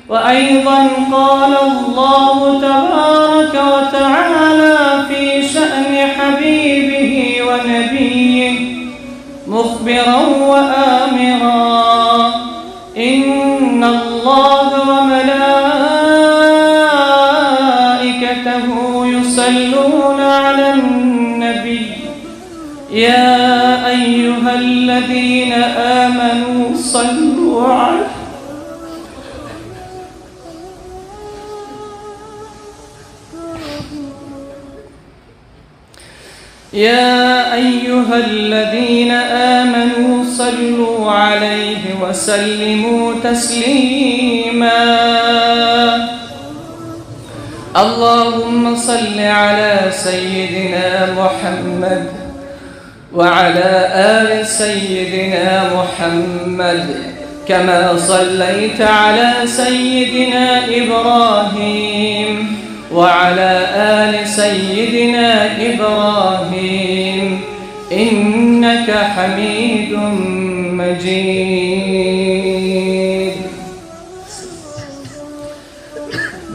وأيضا قال الله تبارك وتعالى في شأن حبيبه ونبيه مخبرا وآمرا: إن الله وملائكته يصلون على النبي يا أيها الذين آمنوا صلوا عليه يا أيها الذين آمنوا صلوا عليه وسلموا تسليما. اللهم صل على سيدنا محمد وعلى آل سيدنا محمد كما صليت على سيدنا إبراهيم وعلى آل سيدنا إبراهيم إنك حميد مجيد.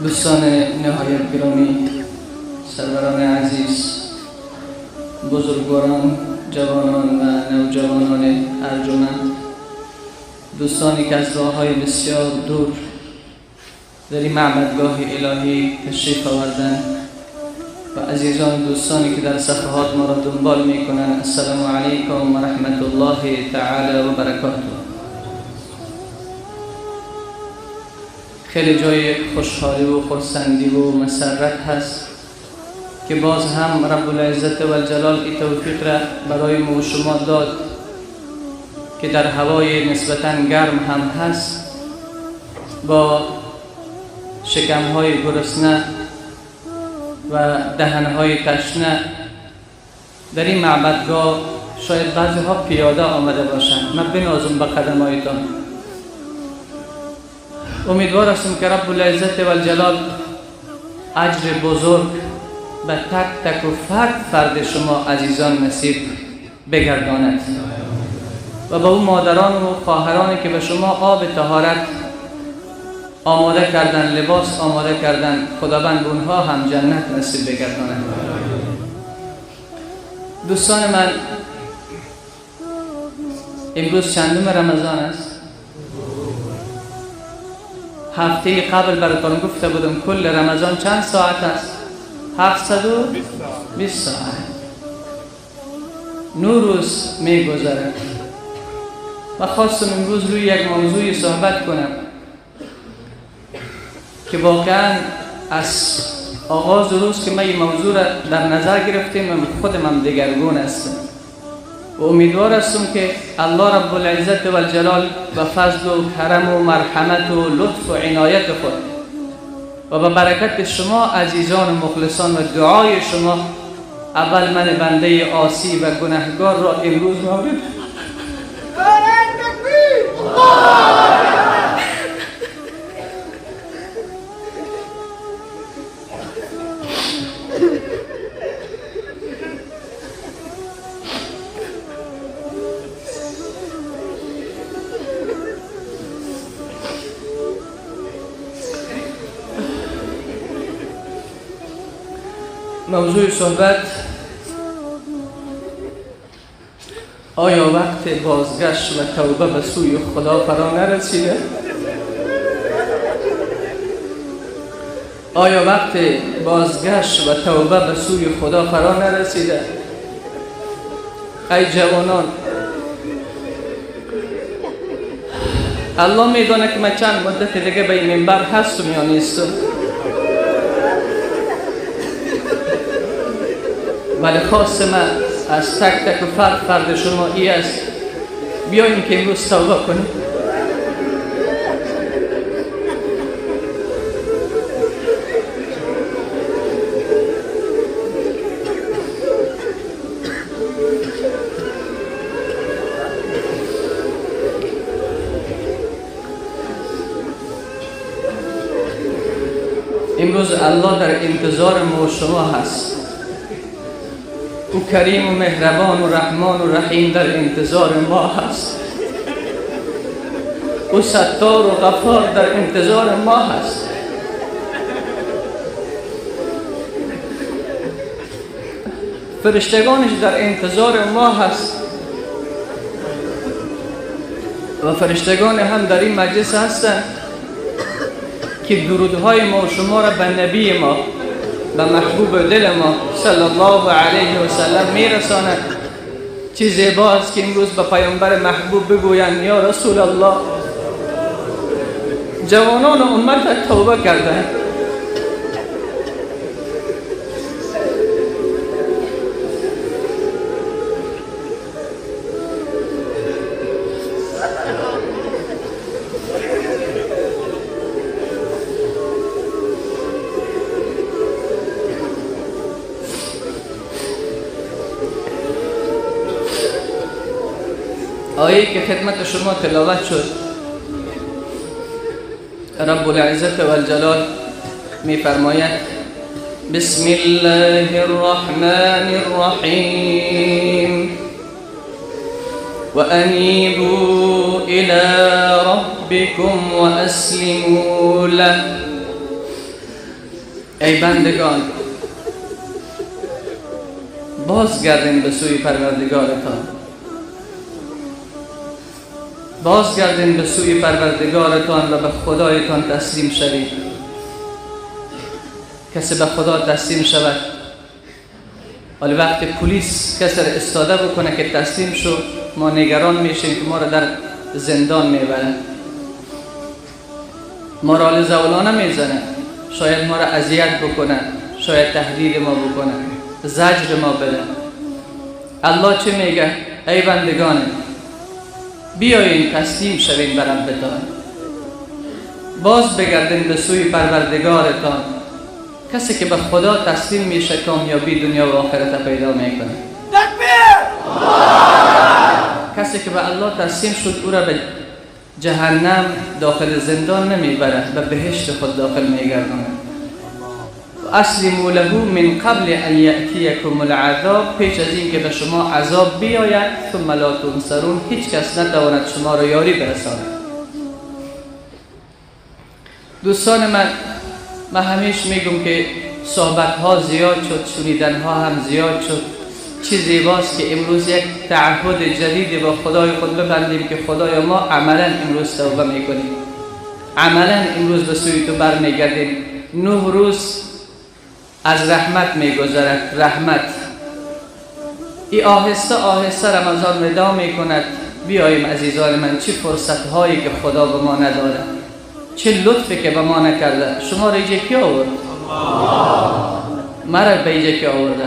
دوستان نهایت گرامی، سروران عزیز، بزرگواران، جوانان و نوجوانان ارجمند، دوستانی که از راه‌های بسیار دور در این معبدگاه الهی تشریف آوردن و عزیزان دوستانی که در صفحات ما را دنبال میکنن، السلام علیکم و رحمت الله تعالی و برکاته. خیلی جای خوشحالی و خرسندی و مسرت هست که باز هم رب العزت و الجلال این توفیق را برای ما و شما داد که در هوای نسبتاً گرم هم هست با شکم‌های گرسنه و دهن‌های تشنه در این معبدگاه شاید بعضی‌ها پیاده آمده باشند. من بنازم به قدم‌هایتان. امیدوار هستم که رب العزت و الجلال اجر بزرگ به تک تک و فرد شما عزیزان نصیب بگرداند و به اون مادران و خواهرانی که به شما آب طهارت آماده کردن، لباس آماده کردن، خداوند به اونها هم جنت نصیب بگرداند. دوستان من، امروز چندم رمضان است؟ هفته قبل براتون گفته بودم کل رمضان چند ساعت است؟ 720 ساعت. 9 روز می گذرد و خواستم امروز روی یک موضوعی صحبت کنم که واقعا از آغاز روز که من این موضوع را در نظر گرفتیم من خودم هم دگرگون هستم و امیدوار هستم که الله رب العزت و الجلال و فضل و کرم و مرحمت و لطف و عنایت خود و به برکت شما عزیزان و مخلصان و دعای شما اول من بنده عاصی و گناهگار را امروز مورد موضوع صحبت: آیا وقت بازگشت و توبه به سوی خدا فرا نرسیده؟ آیا وقت بازگشت و توبه به سوی خدا فرا نرسیده؟ ای جوانان، الله میدونه که من چند مدت دیگه به این منبر هستم یا نیستم، ولی خواست من از تک تک و فرد شما ای است بیاییم که امروز توبه کنیم. امروز الله در انتظار ما و شما هست. او کریم و مهربان و رحمان و رحیم در انتظار ما هست. او ستار و غفار در انتظار ما هست. فرشتگانش در انتظار ما هست و فرشتگان هم در این مجلس هستند که درودهای ما و شما را به نبی ما، به محبوب دل ما صلی الله علیه و سلم میرساند. چه زیباست که امروز به پیامبر محبوب بگویند یا رسول الله. جوانان امت توبه کردند. آیه که خدمت شما تلاوت شد، رب العزت و الجلال می فرماید بسم الله الرحمن الرحیم و انیبوا الی ربکم و اسلموا له. ای بندگان بازگردین به سوی پروردگارتان، بازگردین به سوی پروردگارتان و به خدایتان تسلیم شوید. کسی به خدا تسلیم شود، ولی وقتی پلیس کسی را استاده بکنه که تسلیم شو، ما نگران میشیم که ما را در زندان میبرن، ما را زولانه میزنه، شاید ما را اذیت بکنه، شاید تهدید ما بکنه، زجر ما بده. الله چه میگه؟ ای بندگان بیایین تسلیم شوین به ربتان، باز بگردین به سوی پروردگارتان. کسی که به خدا تسلیم میشه کامیابی دنیا و آخرت پیدا میکنه. تکبیر! کسی که به الله تسلیم شد او را به جهنم داخل زندان نمیبره، به بهشت خود داخل میگردونه. اسلموا له من قبل ان یأتیکم العذاب، پیش از این که به شما عذاب بیاید، ثم لا تنصرون، هیچ کس نتواند شما را یاری برساند. دوستان من همیشه میگم که صحبت ها زیاد شد، شنیدن ها هم زیاد شد. چه زیباست که امروز یک تعهد جدید با خدای خود ببندیم که خدای ما عملا امروز توبه میکنیم، عملا امروز به سوی تو برمیگردیم. 9 روز از رحمت میگذرد، رحمت ای آهسته آهسته رمضان ودا میکند. بیاییم عزیزان من، چه فرصت هایی که خدا به ما نداره، چه لطفی که به ما نکرده. شما را ایجا کی آورد؟ مرا به ایجا کی آورده؟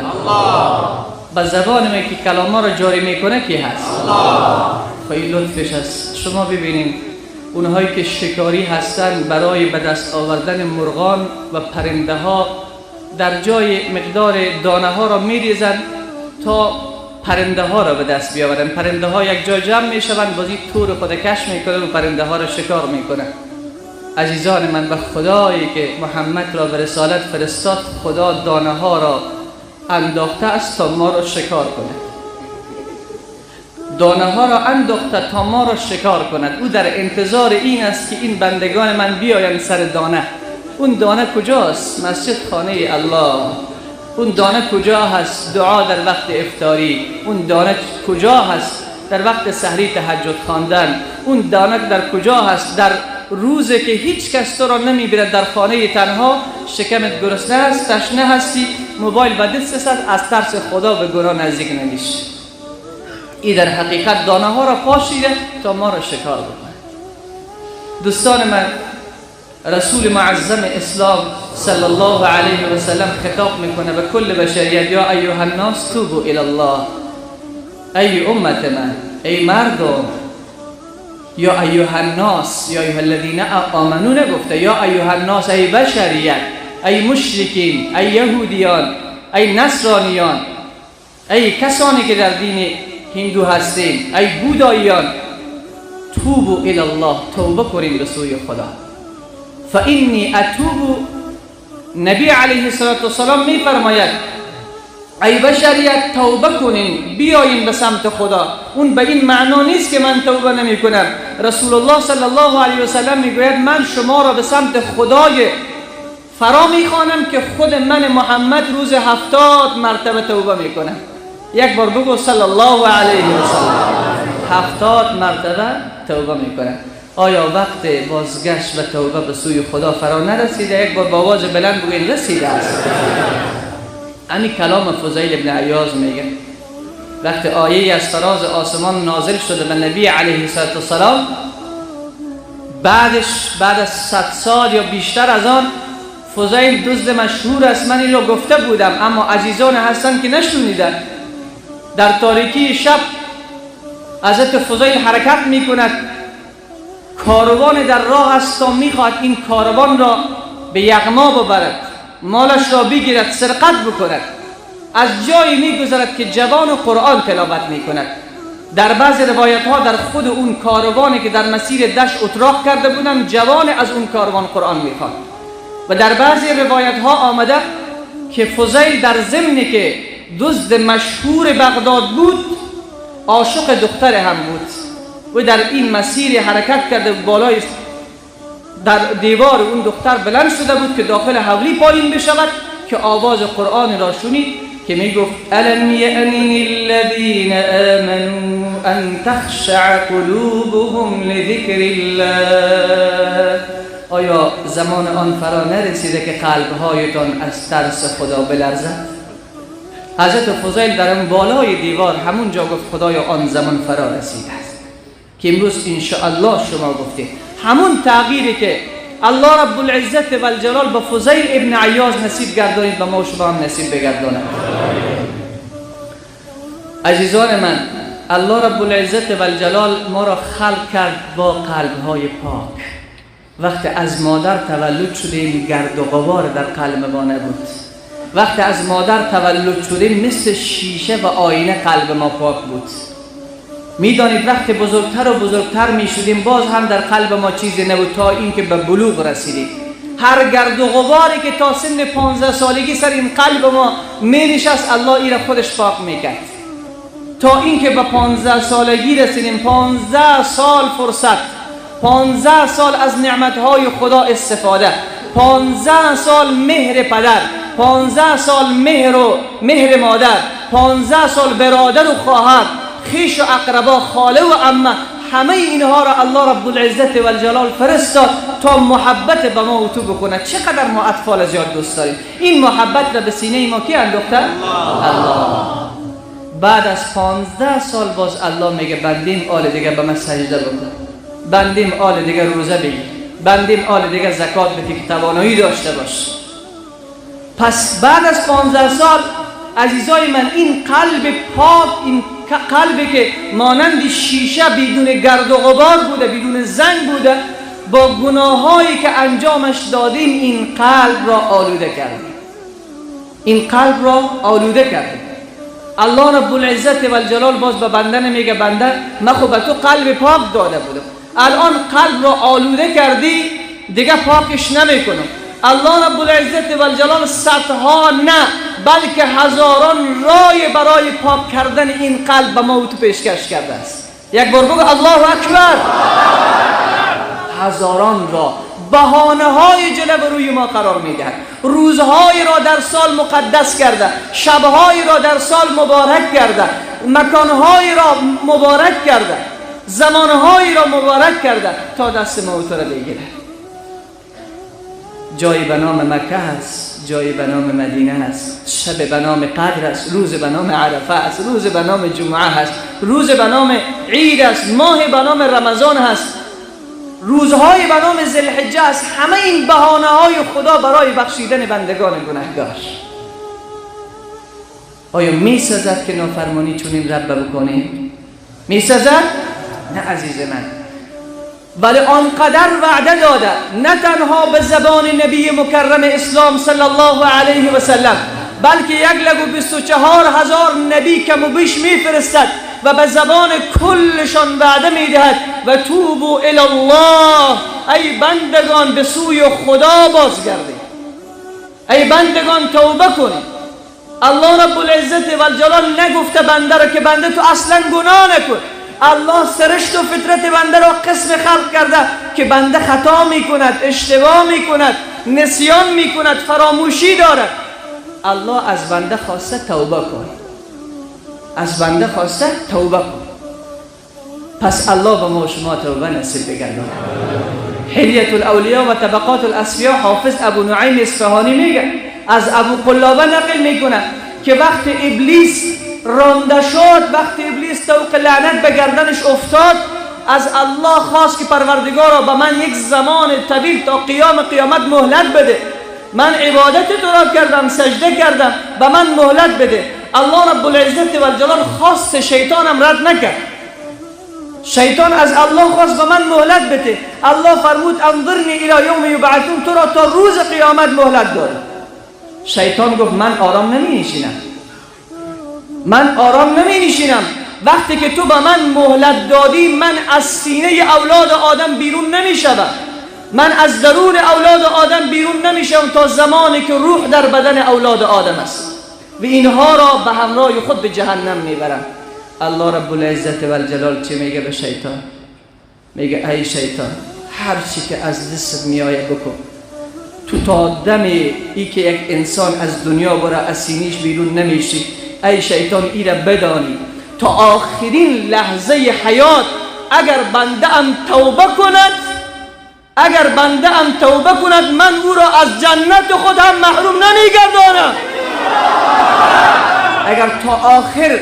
به زبان من که کلام را جاری میکنه کی هست؟ خب این لطفش هست. شما ببینید اونهایی که شکاری هستند برای به دست آوردن مرغان و پرنده ها در جای مقدار دانه ها را میریزند تا پرنده ها را به دست بیاورند. پرنده ها یک جای جمع میشوند، بازی تور خود کش میکنند و پرنده ها را شکار میکنند. عزیزان من، به خدایی که محمد را به رسالت فرستاد، خدا دانه ها را انداخته است تا ما را شکار کند، دانه ها را انداخته تا ما را شکار کند. او در انتظار این است که این بندگان من بیایند سر دانه. اون دانه کجاست؟ مسجد خانه الله. اون دانه کجا هست؟ دعا در وقت افطاری. اون دانه کجا هست؟ در وقت سحری تهجد خواندن. اون دانه در کجا هست؟ در روزی که هیچ کس تو را نمیبیند، در خانه تنها، شکمت گرسنه است، تشنه هستی، موبایل به دست است، از ترس خدا به گناه نزدیک نمیشی. این در حقیقت دانه ها را پاشیده تا ما را شکار بکنه. دوستان من، رسول معظم اسلام صلی الله علیه و سلم خطاب میکنه به کل بشریت: یا ایها الناس توبوا الی الله. ای امت من، ای مردم. یا ایها الناس، یا ایها الذین آمنوا نگفته، یا ایها الناس، ای بشریت، ای مشرکین، ای یهودیان، ای نصرانیان، ای کسانی که در دین هندو هستین، ای بوداییان، توبوا الی الله، توبه کنید به سوی خدا. فانی اتوب. نبی علیه السلام میفرماید ای بشریت توبه کنین، بیاین به سمت خدا. اون به این معنا نیست که من توبه نمی کنم. رسول الله صلی الله علیه و سلم میگوید من شما را به سمت خدای فرا میخوانم که خود من محمد روز 70 مرتبه توبه میکنم. یک بار بگو صلی الله علیه و سلم. 70 مرتبه توبه میکنم. آیا وقت بازگشت و توبه به سوی خدا فرا نرسیده؟ یک بار با آواز بلند بگوین رسیده است. همین کلام فضیل ابن عیاض میگه وقتی آیه از فراز آسمان نازل شده به نبی علیه السلام، بعد از 100 سال یا بیشتر از آن، فضیل دزد مشهور است، من این را گفته بودم اما عزیزان هستن که نشنیدن. در تاریکی شب حضرت فضیل حرکت میکند، کاروان در راه است تا میخواد این کاروان را به یغما ببرد، مالش را بگیرد، سرقت بکند. از جایی میگذرد که جوان قرآن تلاوت میکند. در بعض روایت ها در خود اون کاروانی که در مسیر دشت اتراق کرده بودن، جوان از اون کاروان قرآن میخواد. و در بعضی روایت ها آمده که فضیل در ضمن که دزد مشهور بغداد بود، عاشق دختر هم بود و در این مسیر حرکت کرده، بالای در دیوار اون دختر بلند شده بود که داخل حولی پایین بشود که آواز قرآن را شنید که میگفت الم یأن للذین آمنوا ان تخشع قلوبهم لذکر الله. آیا زمان آن فرا نرسیده که قلبهایتان از ترس خدا بلرزد؟ حضرت فضیل در اون بالای دیوار همون جا گفت خدایا آن زمان فرا رسیده است که امروز انشاءالله شما گفتید. همون تغییری که الله رب العزت و الجلال به فضیل ابن عیاض نصیب گردانید به ما و شما هم نصیب بگرداند. عزیزان من، الله رب العزت و الجلال ما را خلق کرد با قلب‌های پاک. وقتی از مادر تولد شدیم گرد و غبار در قلب ما نبود. وقتی از مادر تولد شدیم مثل شیشه و آینه قلب ما پاک بود. میدانید وقتی بزرگتر و بزرگتر می شدیم باز هم در قلب ما چیزی نبود تا اینکه به بلوغ رسیدیم. هر گرد و غباری که تا سن 15 سالگی سر این قلب ما می نشست، الله این را خودش پاک میکرد تا اینکه به 15 سالگی رسیدیم. 15 سال فرصت، 15 سال از نعمتهای خدا استفاده، 15 سال مهر پدر، 15 سال مهر مادر، 15 سال برادر و خواهر، خویش و اقربا، خاله و عمه، همه اینها را الله رب العزت و الجلال فرستاد تا محبت به ما و تو بکنه. چقدر ما اطفال زیاد دوست داریم. این محبت را به سینه ما کی انداخته؟ الله. بعد از 15 سال باز الله میگه بندیم آل دیگه به من سجده بکن، بندیم آل دیگه روزه بگیر، بندیم آل دیگه زکات بده که توانایی داشته باش. پس بعد از 15 سال عزیزای من این قلب پاک، این قلبی که مانند شیشه بدون گرد و غبار بوده، بدون زنگ بوده، با گناهایی که انجامش دادیم این قلب را آلوده کردیم. این قلب را آلوده کردیم. الله رب العزت و الجلال باز به بنده نمیگه بنده من خب به تو قلب پاک داده بودم، الان قلب را آلوده کردی دیگه پاکش نمیکنم. الله رب العزت و الجلال صدها نه بلکه هزاران راه برای پاک کردن این قلب به ما و تو پیشکش کرده است. یک بار بگو الله اکبر. هزاران راه، بهانه های جلو روی ما قرار میدهد. روزهای را در سال مقدس کرده، شبهای را در سال مبارک کرده، مکانهای را مبارک کرده، زمانهای را مبارک کرده تا دست ما و تو را بگیره. جایی به نام مکه است، جایی به نام مدینه است، شب به نام قدر است، روز به نام عرفه است، روز به نام جمعه است، روز به نام عید است، ماه به نام رمضان است، روزهای به نام ذوالحجه است. همه این بهانه های خدا برای بخشیدن بندگان گناهگار. آیا می سزد که نافرمانی چنین رب بکنیم؟ می سزد؟ نه عزیز من، ولی آنقدر وعده داده نه تنها به زبان نبی مکرم اسلام صلی الله علیه و سلم، بلکه 1,24,000 نبی کم و بیش میفرستد و به زبان کلشان وعده میدهد و توبوا الی الله، ای بندگان به سوی خدا بازگردید، ای بندگان توبه کنید. الله رب العزت و الجلال نگفته بنده را که بنده تو اصلا گناه نکن. الله سرشت و فطرت بنده را قسم خلق کرده که بنده خطا میکند، اشتباه میکند، نسیان میکند، فراموشی دارد. الله از بنده خواسته توبه کن، از بنده خواسته توبه کن. پس الله به ما و شما توبه نصیب بگرداند. حلیة الاولیاء و طبقات الاصفیاء حافظ ابو نعیم اصفهانی میگه، از ابو قلابه نقل میکنه که وقت ابلیس رانده شد، وقت ابلیس طوق لعنت به گردنش افتاد، از الله خواست که پروردگارا به من یک زمان طویل تا قیامت مهلت بده. من عبادت تو را کردم، سجده کردم، به من مهلت بده. الله رب العزت و الجلال خواست، شیطانم رد نکرد. شیطان از الله خواست به من مهلت بده. الله فرمود انظرنی الی یوم یبعثون، تو را تا روز قیامت مهلت دارم. شیطان گفت من آرام نمی نشینم، من آرام نمی نشینم. وقتی که تو به من مهلت دادی، من از سینه اولاد آدم بیرون نمی شدم، من از درون اولاد آدم بیرون نمی شدم تا زمانی که روح در بدن اولاد آدم است و اینها را به همراه خود به جهنم میبرم. الله رب العزت و الجلال چه میگه به شیطان؟ میگه ای شیطان، هر چی که از دست میآید بکن. تو تا دم ای که یک انسان از دنیا بره از سینیش بیرون نمیشی. ای شیطان ای را بدانی تا آخرین لحظه حیات اگر بنده ام توبه کند، اگر بنده ام توبه کند، من او را از جنت خودم محروم نمیگردانم. اگر تا آخر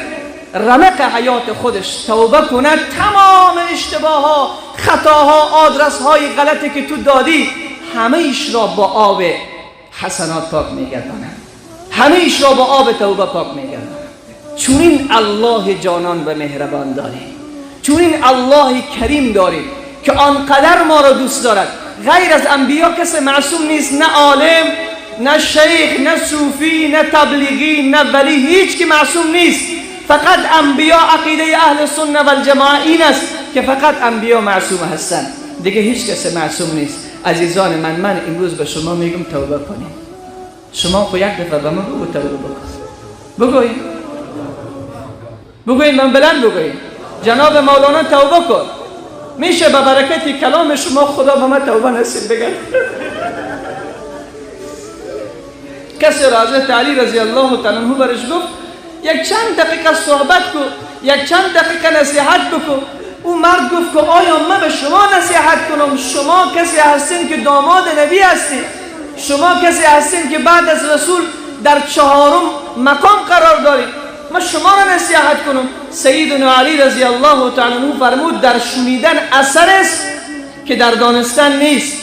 رمق حیات خودش توبه کند، تمام اشتباه ها، خطاها، آدرس های غلطی که تو دادی، همه ایش را با آب حسنات پاک میگردانم، همه ایش را با آب توبه پاک میگردانم. چون این الله جانان و مهربان داریم، چون این الله کریم داریم که آنقدر ما را دوست دارد. غیر از انبیا کسی معصوم نیست، نه عالم، نه شیخ، نه صوفی، نه تبلیغی، نه ولی، هیچ که معصوم نیست. فقط انبیا، عقیده اهل سنت و الجماعه این است که فقط انبیا معصوم هستند، دیگه هیچ کسی معصوم نیست. عزیزان من امروز به شما میگم توبه کنیم. شما خو یک دفعه به من بگو توبه بکن، بگوین من بلند بگوین جناب مولانا توبه کن. میشه به برکت کلام شما خدا به من توبه نصیب بگه. کسی را حضرت علی رضی الله تعالی عنه برش گفت یک چند دقیقه صحبت کو، یک چند دقیقه نصیحت بکن. او مرد گفت که آیا من به شما نصیحت کنم؟ شما کسی هستین که داماد نبی هستین، شما کسی هستین که بعد از رسول در 4م مقام قرار دارید، من شما را نصیحت کنم؟ سیدنا علی رضی الله تعالی عنه فرمود در شنیدن اثر است که در دانستن نیست.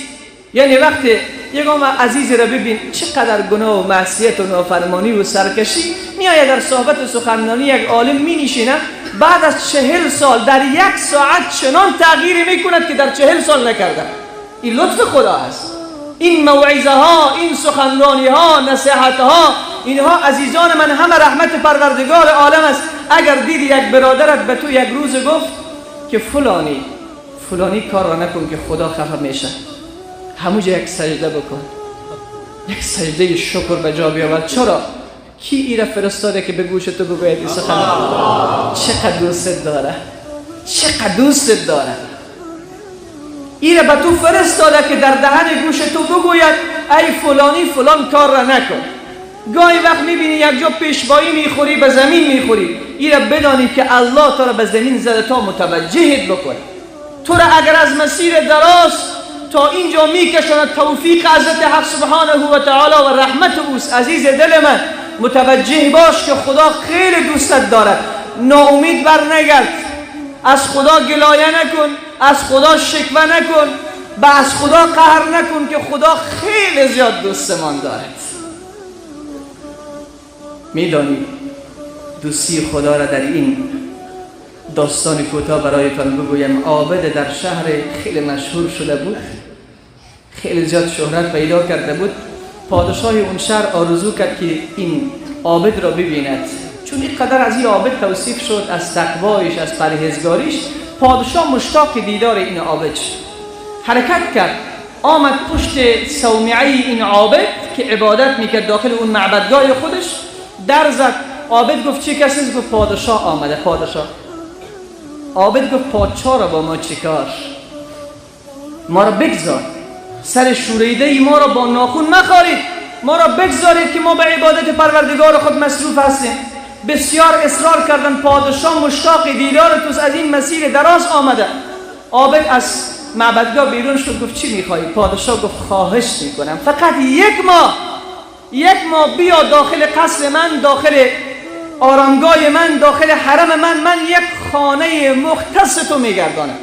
یعنی وقتی یکم عزیز را ببین چقدر گناه و معصیت و نافرمانی و سرکشی میآید در صحبت و سخنرانی یک عالم می نشیند، بعد از 40 سال در 1 ساعت چنان تغییری میکند که در 40 سال نکرده. این لطف خدا است. این موعظه ها، این سخنرانی ها، نصیحت ها، اینها عزیزان من همه رحمت پروردگار عالم است. اگر دیدی یک برادرت به تو یک روز گفت که فلانی کار را نکن که خدا خفه میشه، همونجا یک سجده بکن، یک سجده شکر به جا بیاور. چرا؟ کی ایره فرستاده که به گوش تو بگوید این سخن؟ چقدر دوستت داره، چقدر دوستت داره. ایره به تو فرستاده که در دهن گوش تو بگوید ای فلانی فلان کار را نکن. گاهی وقت میبینی یک جا پیشوایی میخوری، به زمین میخوری، ایره بدانی که الله تو را به زمین زده تا متوجهت بکنه. تو را اگر از مسیر دراز تا اینجا میکشاند توفیق حضرت حق سبحانه و تعالی و رحمت اوست. عزیز دل من متوجه باش که خدا خیلی دوستت دارد. ناامید بر نگرد، از خدا گلایه نکن، از خدا شکوه نکن، از خدا قهر نکن که خدا خیلی زیاد دوستمان دارد. میدانی دوستی خدا را در این داستان کوتاه برایتان بگویم. عابد در شهر خیلی مشهور شده بود، خیلی زیاد شهرت پیدا کرده بود. پادشاه اون شهر آرزو کرد که این عابد را ببیند، چون اینقدر از این عابد توصیف شد، از تقوایش، از پرهیزگاریش. پادشاه مشتاق دیدار این عابد حرکت کرد، آمد پشت صومعه این عابد که عبادت میکرد داخل اون معبدگاه خودش. در زد. عابد گفت چه کسی است؟ گفت پادشاه آمده. پادشاه. عابد گفت پادشاه را با ما چیکار؟ ما را بگذار، سر شوریده ای ما را با ناخون مخارید، ما را بگذارید که ما به عبادت پروردگار خود مصروف هستیم. بسیار اصرار کردن. پادشاه مشتاق دیدار توست، از این مسیر دراز آمده. عابد از معبدگاه بیرون شد. گفت چی میخوایی؟ پادشاه گفت خواهش میکنم فقط یک ماه بیا داخل قصر من، داخل آرامگاه من، داخل حرم من یک خانه مختص تو میگردانم.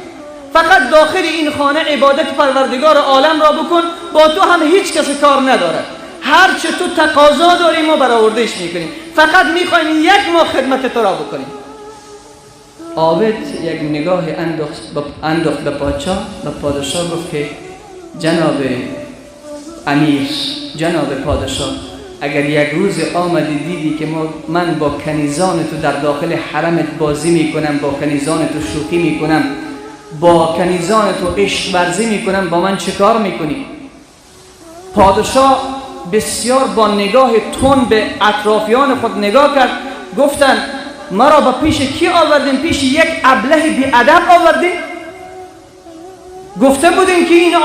فقط داخل این خانه عبادت پروردگار عالم را بکن، با تو هم هیچ کس کار ندارد. هر چه تو تقاضا داری ما برآوردهش میکنیم، فقط میخوایم یک ماه خدمت تو را بکنیم. عابد یک نگاه انداخت به پادشاه گفت که جناب امیر، جناب پادشاه، اگر یک روز آمدی دیدی که من با کنیزان تو در داخل حرمت بازی میکنم، با کنیزان تو شوخی میکنم، با کنیزان تو عشق ورزی میکنم، با من چه کار میکنی؟ پادشاه بسیار با نگاه تند به اطرافیان خود نگاه کرد. گفتن مرا با پیش کی آوردین؟ پیش یک ابله بی ادب آوردین؟ گفته بودین که این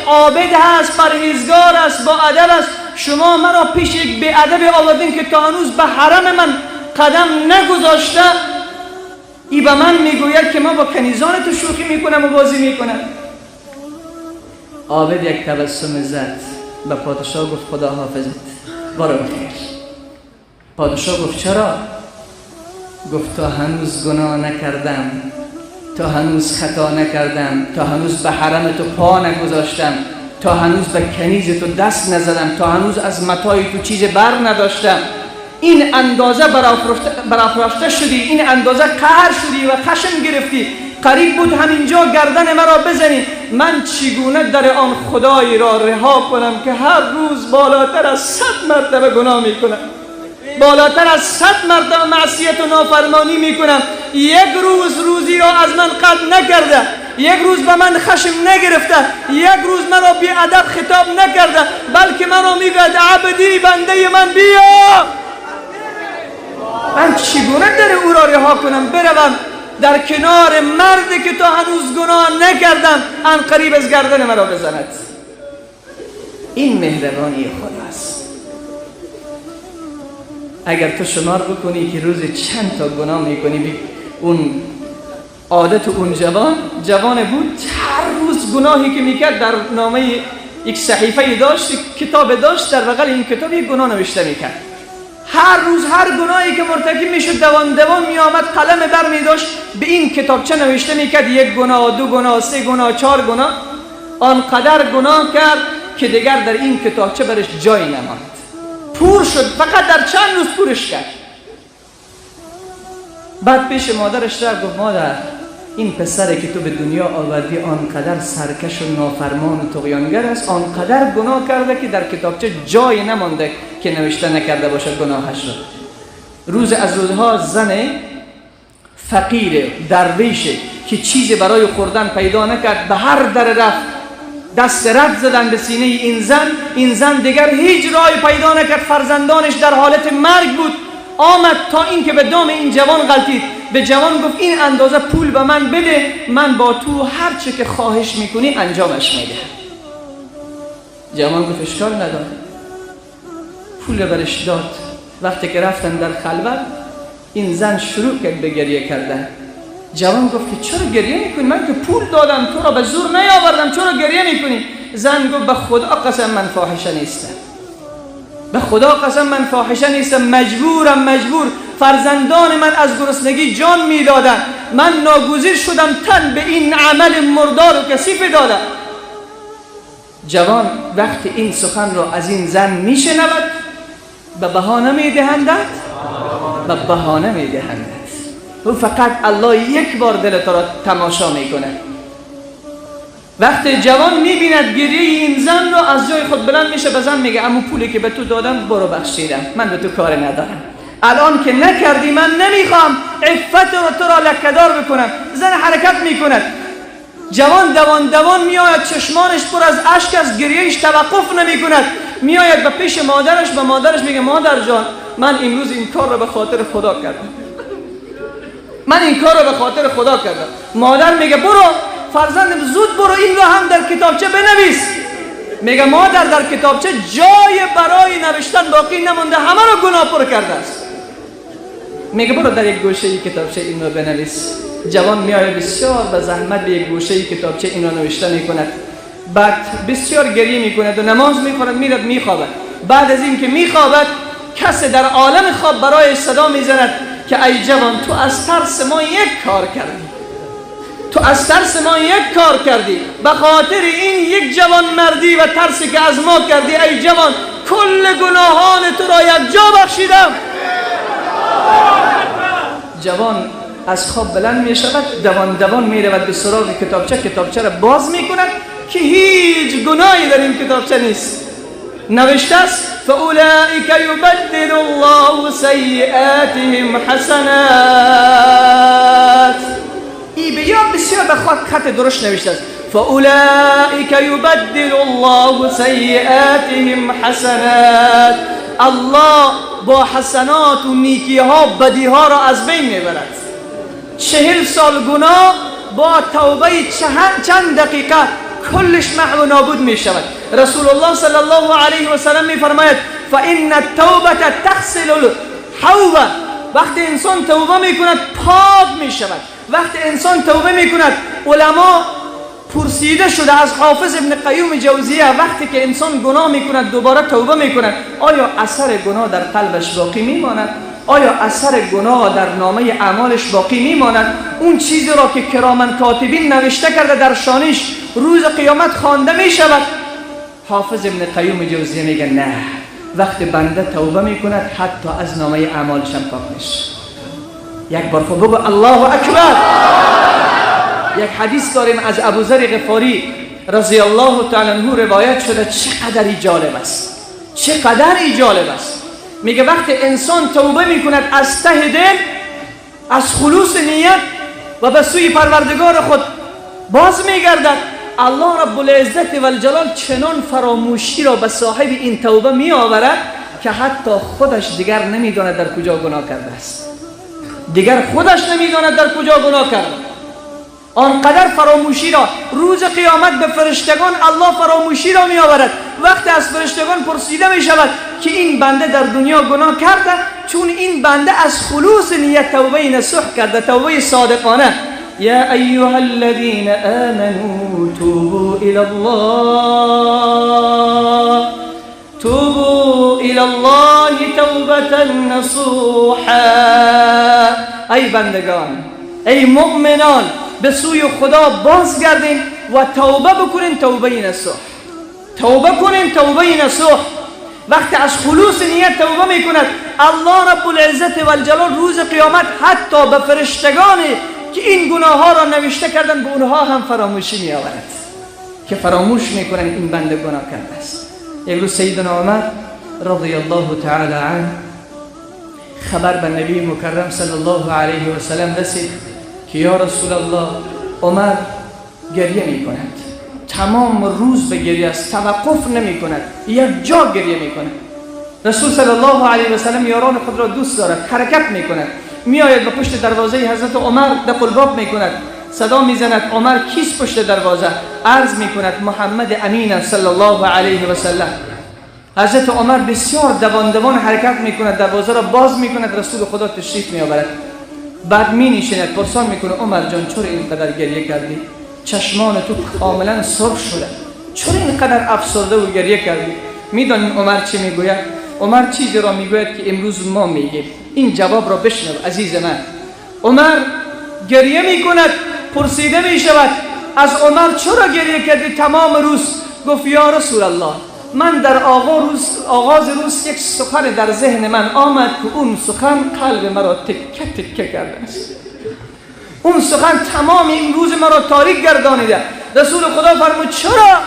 عابد هست، پرهیزگار است، با ادب است. شما مرا پیش یک بی ادب آوردین که تا هنوز به حرم من قدم نگذاشته. ای به من میگوید که ما با کنیزان تو شوخی میکنم و بازی میکنم. عابد یک تبسم زد، به پادشاه گفت خدا حافظت، برو بخیر. پادشاه گفت چرا؟ گفت تا هنوز گناه نکردم، تا هنوز خطا نکردم، تا هنوز به حرم تو پا نگذاشتم، تا هنوز به کنیز تو دست نزدم، تا هنوز از متاع تو چیز بر نداشتم. این اندازه برافراشته شدی، این اندازه قهر شدی و خشم گرفتی، قریب بود همینجا گردن مرا بزنی. من چگونه در آن خدایی را رها کنم که هر روز بالاتر از 100 مرتبه گناه میکنم، بالاتر از 100 مرتبه معصیت و نافرمانی میکنم. یک روز روزی را از من قطع نکرده، یک روز به من خشم نگرفته، یک روز مرا بی ادب خطاب نکرده، بلکه مرا میگوید عبدی، بنده من، بیا. من چگونه در او را رها کنم بروم در کنار مردی که تا هنوز گناه نکردم ان قریب از گردن مرا بزند؟ این مهربانی خداست. اگر تو شمار بکنی که روز چند تا گناه میکنی، اون عادت اون جوان بود، هر روز گناهی که میکرد در نامه یک صحیفه داشت، کتاب داشت، در بغل این کتاب یک گناه نوشته میکرد. هر روز هر گناهی که مرتکب میشد دوان می آمد، قلم بر می داشت، به این کتابچه نوشته میکرد یک گناه، 2 گناه، 3 گناه، 4 گناه. آنقدر گناه کرد که دیگر در این کتابچه برش جای نماند، پور شد، فقط در چند روز پورش کرد. بعد پیش مادرش رفت، گفت مادر، این پسری که تو به دنیا آوردی آنقدر سرکش و نافرمان و طغیانگر است، آنقدر گناه کرده که در کتابچه جای نمانده که نوشته نکرده باشد گناهش را. روز از روزها زن فقیر درویشه که چیزی برای خوردن پیدا نکرد، به هر در رفت، دست رد زدن به سینه این زن دیگر هیچ راهی پیدا نکرد، فرزندانش در حالت مرگ بود. آمد تا این که به دام این جوان غلطید، به جوان گفت این اندازه پول به من بده، من با تو هر چه که خواهش میکنی انجامش میده. جوان گفت اشکال نداره، پول برش داد. وقتی که رفتن در خلوت، این زن شروع کرد به گریه کردن. جوان گفت که چرا گریه میکنی؟ من که پول دادم تو را به زور نیاوردم، چرا گریه میکنی؟ زن گفت به خدا قسم من فاحشه نیستم، به خدا قسم من فاحشه نیستم، مجبور فرزندان من از گرسنگی جان میدادن، من ناگزیر شدم تن به این عمل مردار و کثیف دادم. جوان وقتی این سخن را از این زن میشنود، به بهانه میدهندد، به بهانه میدهندد. و فقط الله یک بار دل تو را تماشا میکنه. وقتی جوان میبیند گریه این زن رو، از جای خود بلند میشه، به زن میگه اما پولی که به تو دادم برو بخشیدم، من به تو کار ندارم، الان که نکردی من نمیخوام عفت رو تو را لکه‌دار بکنم. زن حرکت میکند، جوان دوان میآید، چشمانش پر از اشک است، گریهش توقف نمیکند. میآید به پیش مادرش، به مادرش میگه مادر جان من امروز این کار رو به خاطر خدا کردم، من این کار رو به خاطر خدا کردم. مادر میگه برو فرزندم زود برو این رو هم در کتابچه بنویس. میگه مادر در کتابچه جای برای نوشتن باقی نمونده، همه رو گناه پر کرده است. میگه برو در یک گوشه کتابچه این رو بنویس. جوان میاد بسیار به زحمت به یک گوشه کتابچه این رو نوشته میکند، بعد بسیار گریه میکند و نماز میخواند، میرد میخوابد. بعد از این که میخوابد کسی در عالم خواب برایش صدا میزند که ای جوان تو از ترس ما یک کار کردی، تو از ترس ما یک کار کردی، به خاطر این یک جوان مردی و ترسی که از ما کردی ای جوان کل گناهان تو را یک جا بخشیدم. جوان از خواب بلند می شود، دوان می رود به سراغ کتابچه را باز می کند که هیچ گناهی در این کتابچه نیست. نوشته است فاولئک یبدل الله سیئاتهم حسنات. این بسیار به خط درشت نوشته است فاولئک یبدل الله سیئاتهم حسنات. الله با حسنات و نیکی ها بدی ها را از بین میبرد. 40 سال گناه با توبه چند دقیقه کلش محو و نابود می شود. رسول الله صلی الله علیه و سلم می فرماید فإن التوبة تغسل الحوبة. وقتی انسان توبه می کند پاک می شود. وقتی انسان توبه می کند، علما پرسیده شده از حافظ ابن قیم جوزیه وقتی که انسان گناه می کند دوباره توبه می کند آیا اثر گناه در قلبش باقی می ماند؟ آیا اثر گناه در نامه اعمالش باقی میماند؟ اون چیزی را که کرامن کاتبین نوشته کرده در شانش روز قیامت خوانده می شود؟ حافظ ابن قیم جوزیه میگه نه، وقتی بنده توبه میکند حتی از نامه اعمالش هم پاک میشه. یک بار بگو الله اکبر. یک حدیث داریم از ابوذر غفاری رضی الله تعالی عنه روایت شده، چقدر جالب است، چقدر جالب است. میگه وقتی انسان توبه میکند از ته دل، از خلوص نیت و به سوی پروردگار خود باز میگردد، الله رب العزت و الجلال چنان فراموشی را به صاحب این توبه می آورد که حتی خودش دیگر نمیداند در کجا گناه کرده است. دیگر خودش نمیداند در کجا گناه کرده. آنقدر فراموشی را روز قیامت به فرشتگان الله فراموشی را می آورد. وقتی از فرشتگان پرسیده می شود که این بنده در دنیا گناه کرده، چون این بنده از خلوص نیت توبه نصوح کرده، توبه صادقانه. یا ایها الذین آمنوا توبوا الی الله، توبوا الی الله توبة نصوحا. ای بندگان، ای مؤمنان، به سوی خدا بازگردین و توبه بکنین، توبه نصوح. توبه کنین، توبه نصوح. وقتی از خلوص نیت توبه میکند، الله رب العزت و الجلال روز قیامت حتی به فرشتگانی که این گناه ها را نوشته کردن به اونها هم فراموشی می آورد که فراموش میکنن این بنده گناه کرده است. یک روز سیدنا عمر رضی الله تعالی عنه خبر به نبی مکرم صلی الله علیه و سلم رسید که یا رسول الله عمر گریه می کند، تمام روز به گریه است، توقف نمی کند، یک جا گریه می کند. رسول صلی الله علیه و سلم یاران خود را دوست دارد، حرکت می کند، می آید به پشت دروازه حضرت عمر دق الباب می کند، صدا می زند عمر کیست پشت دروازه؟ عرض می کند محمد امین صلی الله علیه و سلم. حضرت عمر بسیار دوان حرکت می کند، دروازه را باز می کند، رسول خدا تشریف می آورد. بعد می نشیند، پرسان می کند عمر جان چرا اینقدر گریه کردی؟ چشمان تو کاملا سرخ شده، چرا اینقدر افسرده و گریه کردی؟ میدونین عمر چی میگوید؟ عمر چیزی را میگوید که امروز ما میگیم. این جواب را بشنو عزیز من. عمر گریه میکند، پرسیده میشود از عمر چرا گریه کردی تمام روز؟ گفت یا رسول الله من در آغاز روز یک سخن در ذهن من آمد که اون سخن قلب مرا تکه تکه کرده است. اون سخن تمام این روز مرا تاریک گردانیده. رسول خدا فرمود چرا؟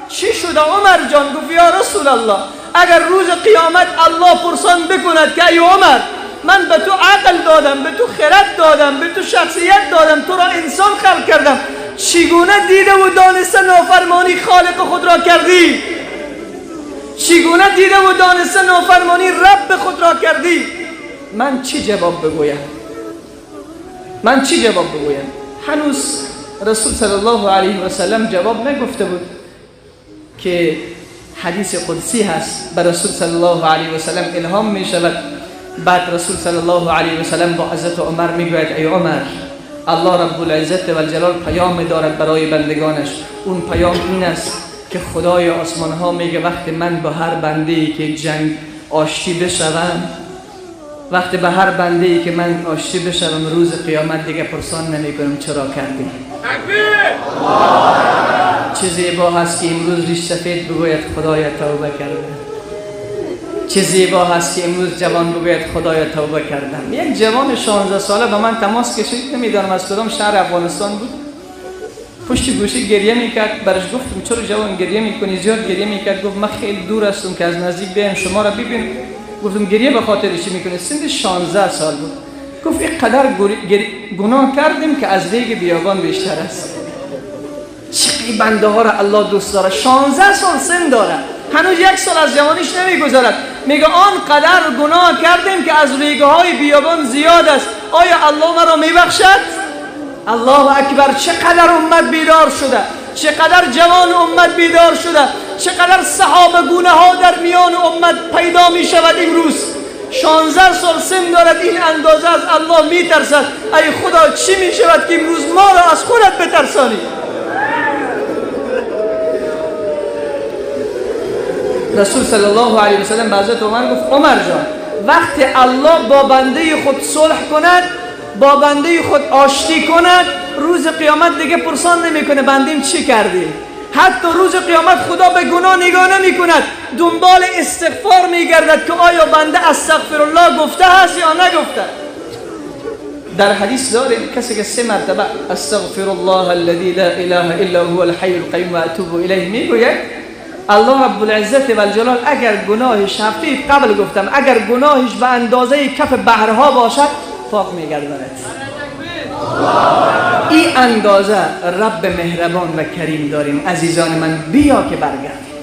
چی شده عمر جان؟ گفت یا رسول الله اگر روز قیامت الله پرسان بکند که ای عمر من به تو عقل دادم، به تو خرد دادم، به تو شخصیت دادم، تو را انسان خلق کردم، چگونه دیده و دانسته نافرمانی خالق خود را کردی؟ چگونه دیده و دانسته نافرمانی رب خود را کردی؟ من چی جواب بگویم؟ هنوز رسول صلی الله علیه و سلم جواب نگفته بود که حدیث قدسی هست. بر رسول صلی الله علیه و سلم الهام می شود. بعد رسول صلی الله علیه و سلم با حضرت عمر می گوید ای عمر، الله رب العزت و الجلال پیام دارد برای بندگانش. اون پیام این است که خدای آسمان ها میگه وقتی من با هر بنده‌ای که جنگ آشتی بشوم، وقتی به هر بنده‌ای که من آشتی بشوم روز قیامت دیگه پرسان نمی‌کنم چرا کردی؟ چه زیبا هست که امروز ریش سفید بگوید خدایا توبه کردم. چه زیبا هست که امروز جوان بگوید خدایا توبه کردم. یک جوان 16 ساله به من تماس کشید، نمیدونم از کدام شهر افغانستان بود، پشت گوشی گریه میکرد. برش گفتم چرا جوان گریه میکنی؟ زیاد گریه میکرد. گفت من خیلی دور هستم که از نزدیک بیایم شما را ببینم. گفتم گریه به خاطر چی میکنی؟ سن 16 سال بود. گفت اینقدر گناه کردیم که از ریگ بیابان بیشتر است. چقدر بنده ها را الله دوست داره. 16 سال سن داره، هنوز 1 سال از جوانیش نمیگذرد. میگه آنقدر گناه کردیم که از ریگه های بیابان زیاد است. آیا الله مرا میبخشد؟ الله اکبر. چقدر امت بیدار شده، چقدر جوان امت بیدار شده، چقدر صحابه گونه ها در میان امت پیدا می شود. امروز 16 سال سن دارد، این اندازه از الله می ترسد. ای خدا چی می شود که امروز ما را از خودت بترسانی؟ رسول صلی الله علیه و سلم به حضرت عمر گفت عمر جان، وقتی الله با بنده خود صلح کند، با بنده خود آشتی کند، روز قیامت دیگه پرسان نمی کنه بندیم چی کردی. حتی روز قیامت خدا به گناه نگاه نمی کند، دنبال استغفار می گردد که آیا بنده استغفرالله گفته هست یا نگفته. در حدیث داریم کسی که 3 مرتبه استغفر الله الذي لا اله الا هو الحي القيوم و اتوب الیه میگوید، الله رب العزت و الجلال اگر گناهش هفته قبل گفتم اگر گناهش به اندازه کف بحرها باشد پاک میگرداند. این اندازه رب مهربان و کریم داریم. عزیزان من بیا که برگردیم.